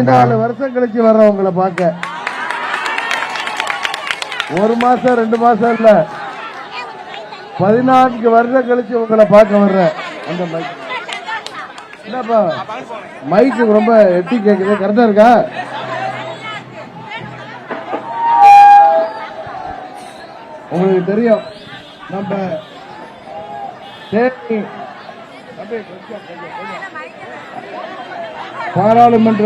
14 வருஷம் கழிச்சு வர்றேன் உங்களை பார்க்க. 1 மாசம் 2 மாசம் இல்ல, 14 வருஷம் கழிச்சு உங்களை பார்க்க வர்றேன். அந்த மைக் என்னப்பா மைக்கு ரொம்ப எட்டி கேக்குது, கரெக்டா இருக்கா? உங்களுக்கு தெரியும் நம்ம பாராளுமன்ற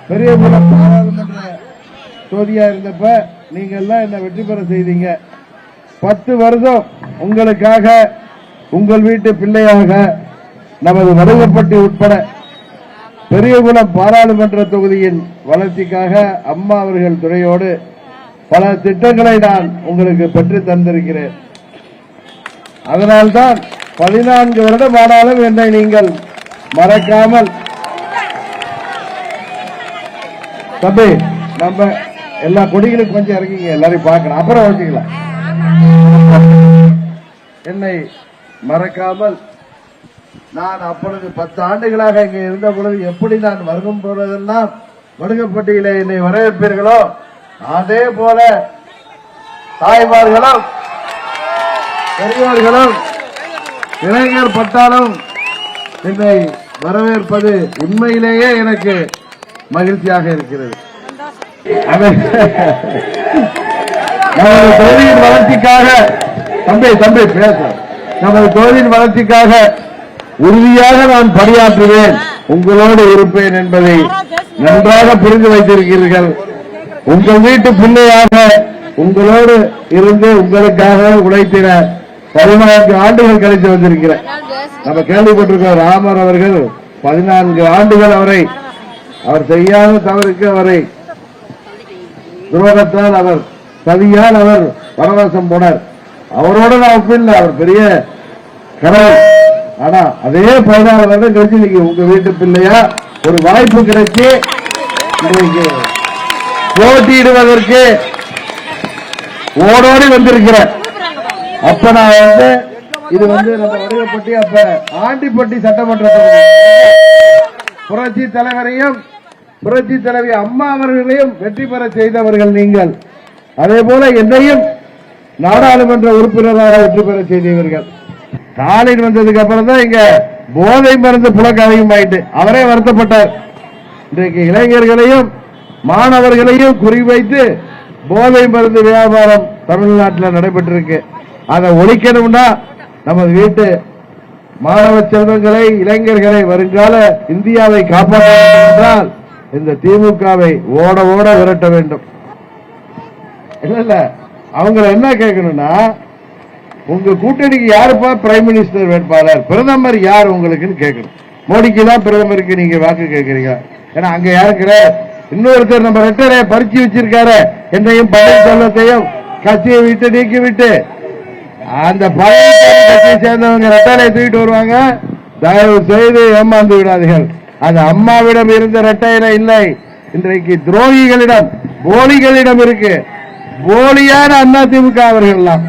பெரியகுளம் பாராளுமன்ற தொகுதியா இருந்தப்ப நீங்க எல்லாம் என்ன வெற்றி பெற செய்தீங்க. 10 வருஷம் உங்களுக்காக உங்கள் வீட்டு பிள்ளையாக நமது வடுகப்பட்டி உட்பட பெரியகுளம் பாராளுமன்ற தொகுதியின் வளர்ச்சிக்காக அம்மா அவர்கள் துறையோடு பல திட்டங்களை நான் உங்களுக்கு பெற்று தந்திருக்கிறேன். அதனால்தான் 14 வருடம் ஆனாலும் என்னை நீங்கள் மறக்காமல். தம்பி நம்ம எல்லா கொடிகளுக்கும் கொஞ்சம் இறங்கிங்க, எல்லாரையும் பார்க்கலாம், அப்புறம் வச்சுக்கலாம். என்னை மறக்காமல் நான் அப்பொழுது 10 ஆண்டுகளாக இங்கே இருந்த பொழுது எப்படி நான் வருகும் பொழுதெல்லாம் வடுகப்பட்டியிலே என்னை வரவேற்பீர்களோ அதே போல தாய்மார்களும் பெரியவர்களும் இளைஞர் பட்டாலும் என்னை வரவேற்பது உண்மையிலேயே எனக்கு மகிழ்ச்சியாக இருக்கிறது. நமது தொகுதியின் வளர்ச்சிக்காக தம்பி பேச நமது தொகுதியின் வளர்ச்சிக்காக உறுதியாக நான் பணியாற்றுவேன், உங்களோடு இருப்பேன் என்பதை நன்றாக புரிந்து வைத்திருக்கிறீர்கள். உங்கள் வீட்டு பிள்ளையாக உங்களோடு இருந்து உங்களுக்காக உழைத்திட 14 ஆண்டுகள் கழித்து வந்திருக்கிறேன். நம்ம கேள்விப்பட்டிருக்கோம், ராமர் அவர்கள் 14 ஆண்டுகள் அவர் செய்யாத தவறுக்கு அவரை துரோகத்தால் அவர் சதியால் அவர் வனவாசம் போனார். அவரோட நான் ஒப்பில்லை, அவர் பெரிய கடவுள். ஆனா அதே 14 வருடம் கழிச்சு நீங்க உங்க வீட்டு பிள்ளையா ஒரு வாய்ப்பு கிடைச்சி போட்டியிடுவதற்கு ஓடோடி வந்திருக்கிறேன். அப்ப நான் இது நம்ம வடுகப்பட்டி அப்ப ஆண்டிப்பட்டி சட்டமன்ற புரட்சி தலைவரையும் புரட்சி தலைவி அம்மா அவர்களையும் வெற்றி பெற செய்தவர்கள் நீங்கள். அதே போல என்னையும் நாடாளுமன்ற உறுப்பினராக வெற்றி பெற செய்தவர்கள். ஸ்டாலின் வந்ததுக்கு அப்புறம் தான் இங்க போதை மருந்து புழக்க அதிகமாயிட்டு அவரே வருத்தப்பட்டார். இன்றைக்கு இளைஞர்களையும் மாணவர்களையும் குறிவைத்து போதை மருந்து வியாபாரம் தமிழ்நாட்டில் நடைபெற்றிருக்கு. அதை ஒழிக்கணும்னா நமது வீட்டு மாணவ செல்வங்களை இளைஞர்களை வருங்கால இந்தியாவை காப்பாற்ற வேண்டும் என்றால் இந்த திமுகவை ஓட ஓட விரட்ட வேண்டும். இல்ல அவங்களை என்ன கேட்கணும்னா, உங்க கூட்டணிக்கு யாருப்பா பிரைம் மினிஸ்டர் வேட்பாளர், பிரதமர் யார் உங்களுக்குன்னு கேட்கணும். மோடிக்கு தான் பிரதமருக்கு நீங்க வாக்கு கேட்கறீங்க. ஏன்னா அங்க யாருக்கிற இன்னொருத்தர் நம்ம ரெட்டரை பறிச்சு வச்சிருக்காரு, என்னையும் பன்னீர்செல்வத்தையும் கட்சியை விட்டு நீக்கிவிட்டு அந்த கட்சியை சேர்ந்தவங்க ரெட்டரை தூக்கிட்டு வருவாங்க. தயவு செய்து ஏமாந்து விடாதீர்கள். அது அம்மாவிடம் இருந்த ரெட்டையில இல்லை, இன்றைக்கு துரோகிகளிடம் போலிகளிடம் இருக்கு. போலியான அதிமுக அவர்கள் எல்லாம்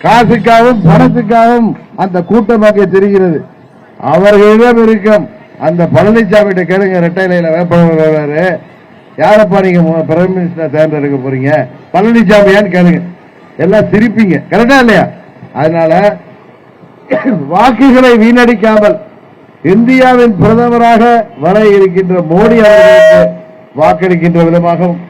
காசுக்காகவும் பணத்துக்காகவும் அந்த கூட்டமாக தெரிகிறது. அவர்களிடம் இருக்கும் அந்த பழனிசாமி கேளுங்க, ரெட்டையில வேட்பாளர் யாரப்பா நீங்க பிரைம் மினிஸ்டர் தேர்ந்தெடுக்க போறீங்க, பழனிசாமியான்னு கேளுங்க, எல்லாம் சிரிப்பீங்க. கரெக்டா இல்லையா? அதனால வாக்குகளை வீணடிக்காமல் இந்தியாவின் பிரதமராக வர இருக்கின்ற மோடி அவர்களுக்கு வாக்களிக்கின்ற விதமாகவும்